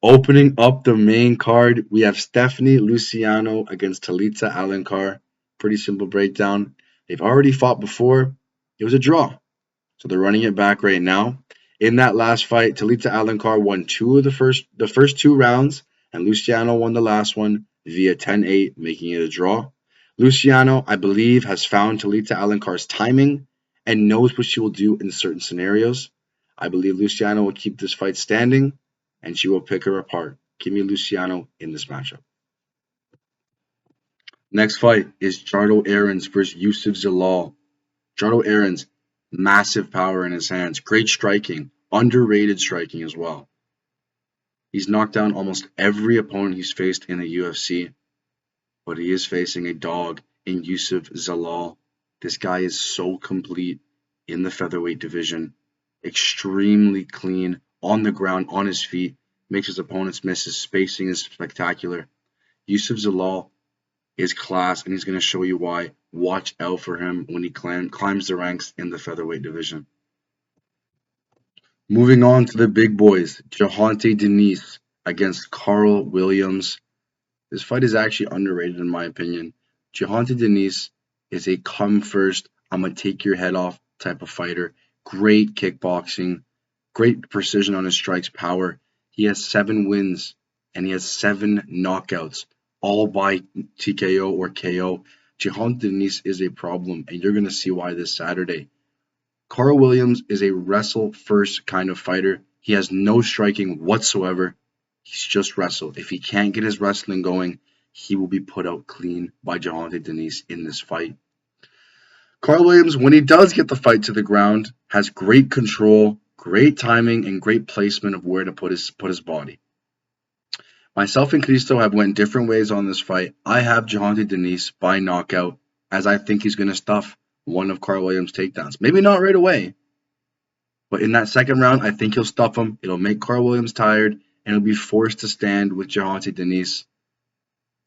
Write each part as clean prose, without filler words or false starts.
Opening up the main card, we have Stephanie Luciano against Talita Alencar. Pretty simple breakdown. They've already fought before. It was a draw. So they're running it back right now. In that last fight, Talita Alencar won the first two rounds, and Luciano won the last one via 10-8, making it a draw. Luciano, I believe, has found Talita Alencar's timing and knows what she will do in certain scenarios. I believe Luciano will keep this fight standing, and she will pick her apart. Give me Luciano in this matchup. Next fight is Jardo Aarons versus Yusuf Zalal. Jardo Aarons, massive power in his hands, great striking, underrated striking as well. He's knocked down almost every opponent he's faced in the UFC, but he is facing a dog in Yusuf Zalal. This guy is so complete in the featherweight division, extremely clean on the ground, on his feet, makes his opponents miss. His spacing is spectacular. Yusuf Zalal is class, and he's going to show you why. Watch out for him when he climbs the ranks in the featherweight division. Moving on to the big boys, Gervonta Danis against Carl Williams. This fight is actually underrated in my opinion. Gervonta Danis is a come first, I'm going to take your head off type of fighter. Great kickboxing, great precision on his strikes, power. He has 7 wins and he has 7 knockouts, all by TKO or KO. Gervonta Danis is a problem, and you're going to see why this Saturday. Carl Williams is a wrestle-first kind of fighter. He has no striking whatsoever. He's just wrestle. If he can't get his wrestling going, he will be put out clean by Gervonta Danis in this fight. Carl Williams, when he does get the fight to the ground, has great control, great timing, and great placement of where to put his body. Myself and Cristo have went different ways on this fight. I have Gervonta Danis by knockout, as I think he's going to stuff one of Carl Williams' takedowns. Maybe not right away, but in that second round, I think he'll stuff him. It'll make Carl Williams tired, and he'll be forced to stand with Gervonta Danis,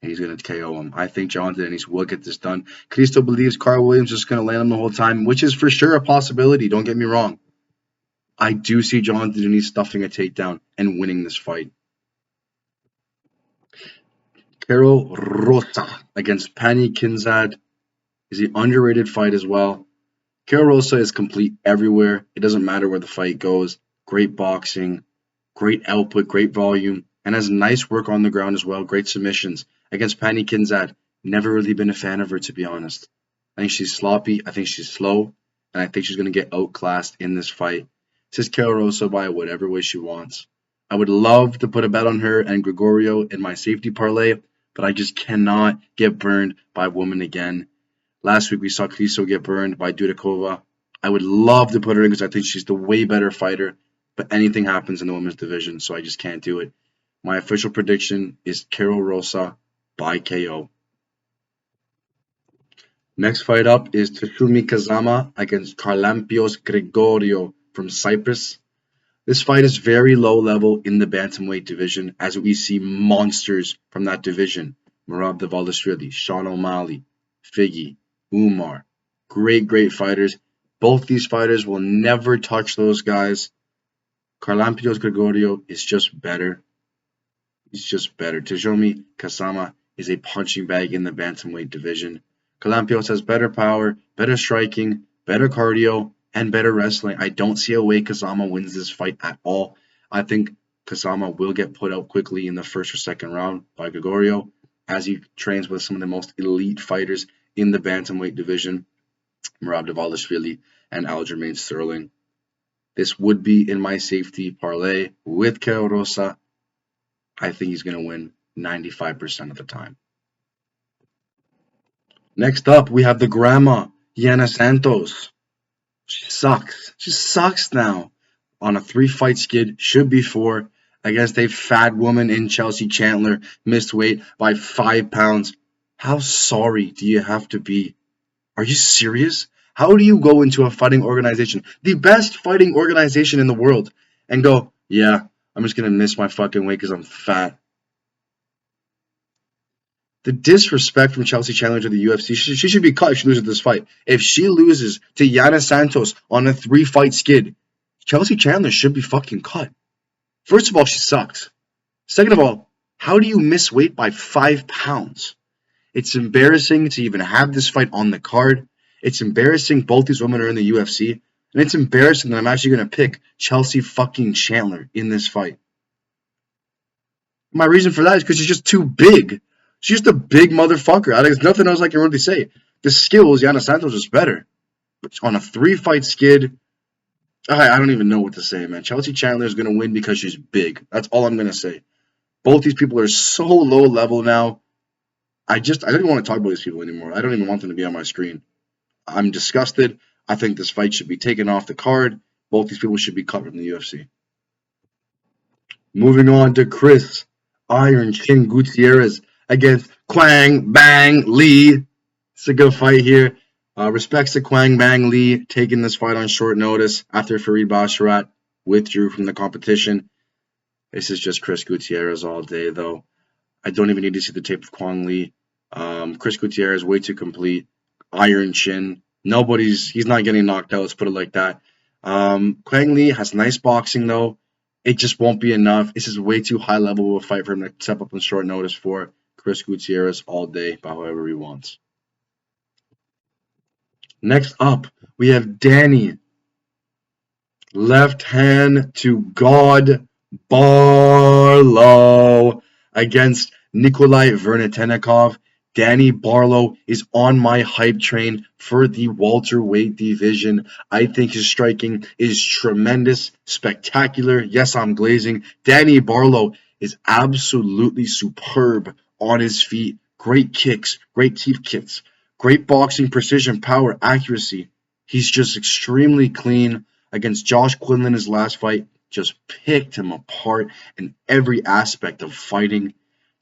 and he's going to KO him. I think Gervonta Danis will get this done. Cristo believes Carl Williams is going to land him the whole time, which is for sure a possibility. Don't get me wrong. I do see Gervonta Danis stuffing a takedown and winning this fight. Carol Rosa against Pani Kinzad is an underrated fight as well. Carol Rosa is complete everywhere. It doesn't matter where the fight goes. Great boxing, great output, great volume, and has nice work on the ground as well. Great submissions. Against Pani Kinzad, never really been a fan of her, to be honest. I think she's sloppy. I think she's slow. And I think she's going to get outclassed in this fight. This is Carol Rosa by whatever way she wants. I would love to put a bet on her and Gregorio in my safety parlay, but I just cannot get burned by a woman again. Last week we saw Cristo get burned by Dudakova. I would love to put her in because I think she's the way better fighter, but anything happens in the women's division, so I just can't do it. My official prediction is Carol Rosa by KO. Next fight up is Tatsumi Kazama against Karlampios Gregorio from Cyprus. This fight is very low level in the bantamweight division, as we see monsters from that division. Merab Dvalishvili, Sean O'Malley, Figgy, Umar. Great fighters. Both these fighters will never touch those guys. Karlampios Gregorio is just better. He's just better. Tatsumi Kazama is a punching bag in the bantamweight division. Karlampios has better power, better striking, better cardio, and better wrestling. I don't see a way Kazama wins this fight at all. I think Kazama will get put out quickly in the first or second round by Gregorio, as he trains with some of the most elite fighters in the bantamweight division, Merab Dvalishvili and Aljamain Sterling. This would be in my safety parlay with Carol Rosa. I think he's going to win 95% of the time. Next up, we have the grandma, Yana Santos. She sucks. She sucks now. On a 3-fight skid, should be 4, against a fat woman in Chelsea Chandler, missed weight by 5 pounds. How sorry do you have to be? Are you serious? How do you go into a fighting organization, the best fighting organization in the world, and go, yeah, I'm just going to miss my fucking weight because I'm fat? The disrespect from Chelsea Chandler to the UFC, she should be cut if she loses this fight. If she loses to Yana Santos on a 3-fight skid, Chelsea Chandler should be fucking cut. First of all, she sucks. Second of all, how do you miss weight by 5 pounds? It's embarrassing to even have this fight on the card. It's embarrassing both these women are in the UFC. And it's embarrassing that I'm actually going to pick Chelsea fucking Chandler in this fight. My reason for that is because she's just too big. She's just a big motherfucker. There's nothing else I can really say. The skills, Yana Santos is better. But on a 3-fight skid, I don't even know what to say, man. Chelsea Chandler is going to win because she's big. That's all I'm going to say. Both these people are so low level now. I don't even want to talk about these people anymore. I don't even want them to be on my screen. I'm disgusted. I think this fight should be taken off the card. Both these people should be covered in the UFC. Moving on to Chris Iron Chin Gutierrez against Quang Bang Lee. It's a good fight here. Respects to Quang Bang Lee taking this fight on short notice after Farid Basharat withdrew from the competition. This is just Chris Gutierrez all day, though. I don't even need to see the tape of Quang Lee. Chris Gutierrez way too complete. Iron Chin. He's not getting knocked out. Let's put it like that. Quang Lee has nice boxing though. It just won't be enough. This is way too high level of a fight for him to step up on short notice for Chris Gutierrez all day by however he wants. Next up, we have Danny. Left hand to God Barlow against Nikolai Vernatenikov. Danny Barlow is on my hype train for the welterweight division. I think his striking is tremendous, spectacular. Yes, I'm glazing. Danny Barlow is absolutely superb on his feet. Great kicks, great teeth kicks, great boxing precision, power, accuracy. He's just extremely clean. Against Josh Quinlan, his last fight, just picked him apart in every aspect of fighting.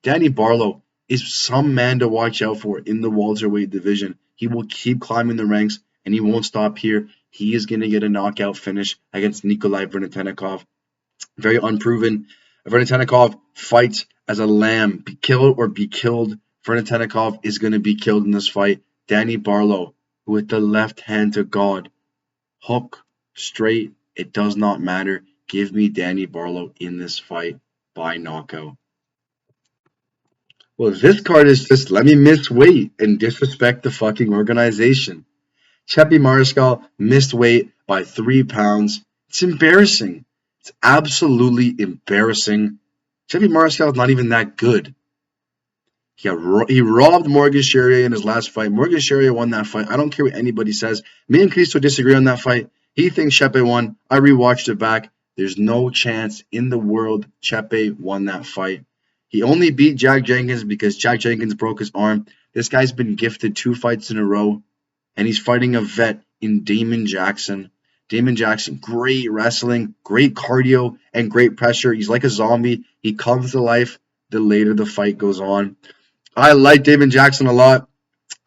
Danny Barlow is some man to watch out for in the welterweight division. He will keep climbing the ranks, and he won't stop here. He is going to get a knockout finish against Nikolai Vernatenikov. Very unproven. Vernatenikov fights as a lamb. Be killed or be killed. Vernatenikov is going to be killed in this fight. Danny Barlow, with the left hand to God. Hook, straight, it does not matter. Give me Danny Barlow in this fight by knockout. Well, this card is just let me miss weight and disrespect the fucking organization. Cheppy Mariscal missed weight by 3 pounds. It's embarrassing. It's absolutely embarrassing. Cheppy Mariscal is not even that good. He robbed Morgan Charrier in his last fight. Morgan Charrier won that fight. I don't care what anybody says. Me and Cristo disagree on that fight. He thinks Chepe won. I rewatched it back. There's no chance in the world Chepe won that fight. He only beat Jack Jenkins because Jack Jenkins broke his arm. This guy's been gifted 2 fights in a row, and he's fighting a vet in Damon Jackson. Damon Jackson, great wrestling, great cardio, and great pressure. He's like a zombie. He comes to life the later the fight goes on. I like Damon Jackson a lot.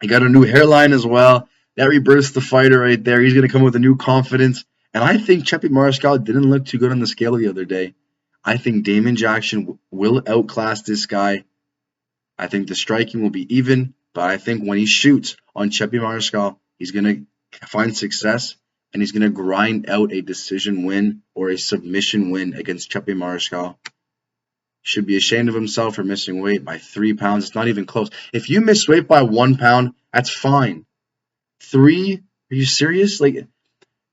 He got a new hairline as well. That rebirths the fighter right there. He's going to come with a new confidence. And I think Cheppy Mariscal didn't look too good on the scale the other day. I think Damon Jackson will outclass this guy. I think the striking will be even. But I think when he shoots on Cheppy Mariscal, he's going to find success. And he's going to grind out a decision win or a submission win against Cheppy Mariscal. Should be ashamed of himself for missing weight by 3 pounds. It's not even close. If you miss weight by 1 pound, that's fine. 3? Are you serious? Like,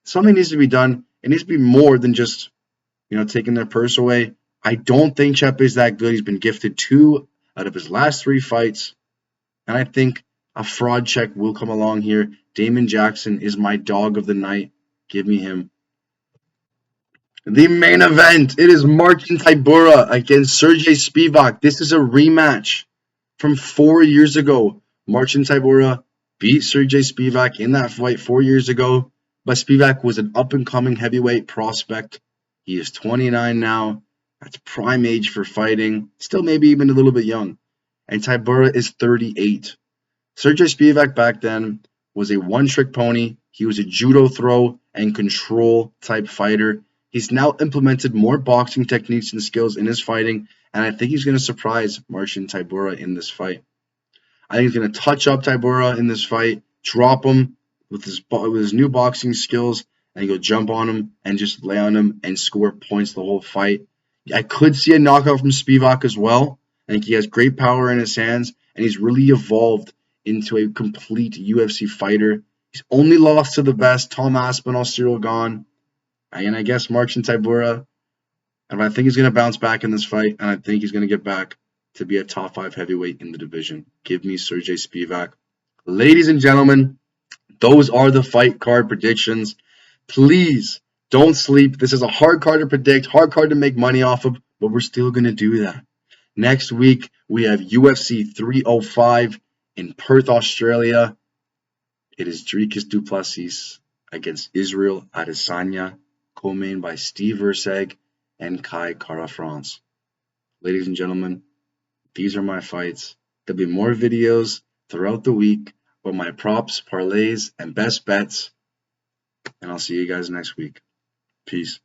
something needs to be done. It needs to be more than just, taking their purse away. I don't think Chepe is that good. He's been gifted 2 out of his last 3 fights. And I think a fraud check will come along here. Damon Jackson is my dog of the night. Give me him. The main event, it is Marcin Tybura against Sergey Spivac. This is a rematch from 4 years ago. Marcin Tybura beat Sergey Spivac in that fight 4 years ago, but Spivac was an up-and-coming heavyweight prospect. He is 29 now. That's prime age for fighting. Still maybe even a little bit young. And Tybura is 38. Sergey Spivac back then was a one-trick pony. He was a judo throw and control type fighter. He's now implemented more boxing techniques and skills in his fighting, and I think he's going to surprise Marcin Tybura in this fight. I think he's going to touch up Tybura in this fight, drop him with his new boxing skills, and go jump on him and just lay on him and score points the whole fight. I could see a knockout from Spivac as well. I think he has great power in his hands, and he's really evolved into a complete UFC fighter. He's only lost to the best, Tom Aspinall, Cyril Gane, and I guess Marcin Tybura. And I think he's going to bounce back in this fight, and I think he's going to get back to be a top 5 heavyweight in the division. Give me Sergey Spivac. Ladies and gentlemen, those are the fight card predictions. Please don't sleep. This is a hard card to predict, hard card to make money off of, but we're still going to do that. Next week, we have UFC 305 in Perth, Australia. It is Dricus du Plessis against Israel Adesanya, co-main by Steve Verseg and Kai Kara-France. Ladies and gentlemen, these are my fights. There'll be more videos throughout the week with my props, parlays, and best bets. And I'll see you guys next week. Peace.